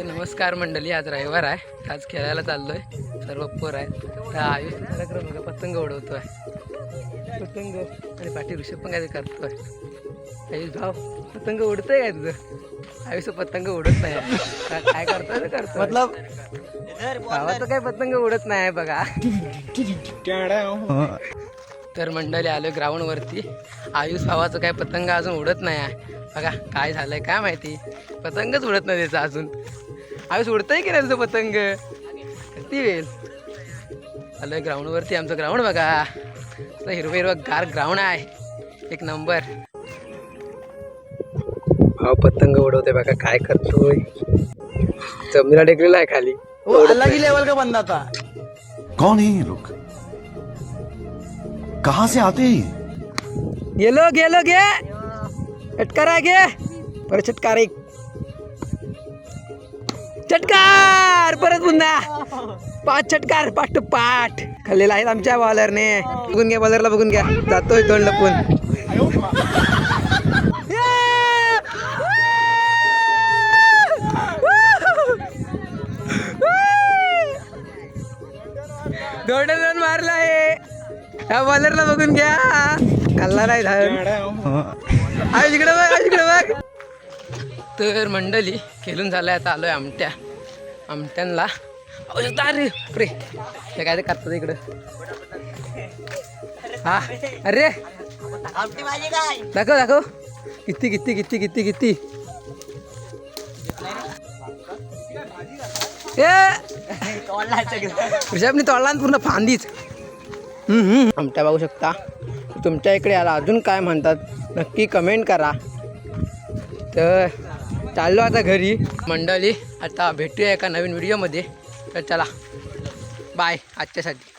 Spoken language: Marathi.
नमस्कार मंडळी, आज रविवार आहे. आज खेळायला चाललोय. सर्व पोर आहे. तर आयुष कार्यक्रम बघा, पतंग उडवतोय. पतंग आणि पाठी ऋषभ पण काय करतोय. आयुष भाऊ पतंग उडतोय काय तुझं? आयुष पतंग उडत नाही. काय करतोय तर करतो मतलब भावाचं काय पतंग उडत नाही बघा. तर मंडळी आलोय ग्राउंड वरती. आयुष भावाचं काय पतंग अजून उडत नाही आहे बघा. काय झालंय काय माहिती, पतंगच उडत नाही त्याचा अजून. आयुष उडतंय की नाही तुझं पतंग? किती वेळ आलोय ग्राउंड वरती. आमचं ग्राउंड बघा, हिरवं गार ग्राउंड आहे, एक नंबर. भाव पतंग उडवतोय बघा, काय करतोय. जमिनीला टेकलेला आहे खाली. अलग ही लेवल का बंदा था. कौन है ये लोग? कहाँ से आते हैं? गेलो गेलो गे चटकारा गे परत चटकार, एक चटकार परत पुन्हा 5 चटकार पाठ टू पाठ खाल्लेला आहेत आमच्या बॉलरने. बघून घ्या बॉलरला, बघून घ्या, जातोय तोंड लपून. गोल्डन रन मारला आहे या बॉलरला, बघून घ्या. खाल्ला नाही धान. आज इकडे बघ, आज इकडे बघ. तर मंडळी खेळून झालंय, आता आलोय आमट्यांना. अरे प्रे ते काय ते करतात इकडं. हा अरे दाखव दाखव, किती किती किती किती किती. ऋषभने तोडला पूर्ण फांदीच. आमट्या बघू शकता. तुमच्या इकडे आला अजून काय म्हणतात नक्की कमेंट करा. तर चाललो आता घरी मंडळी. आता भेटूया एका नवीन व्हिडिओमध्ये. तर चला बाय आजच्यासाठी.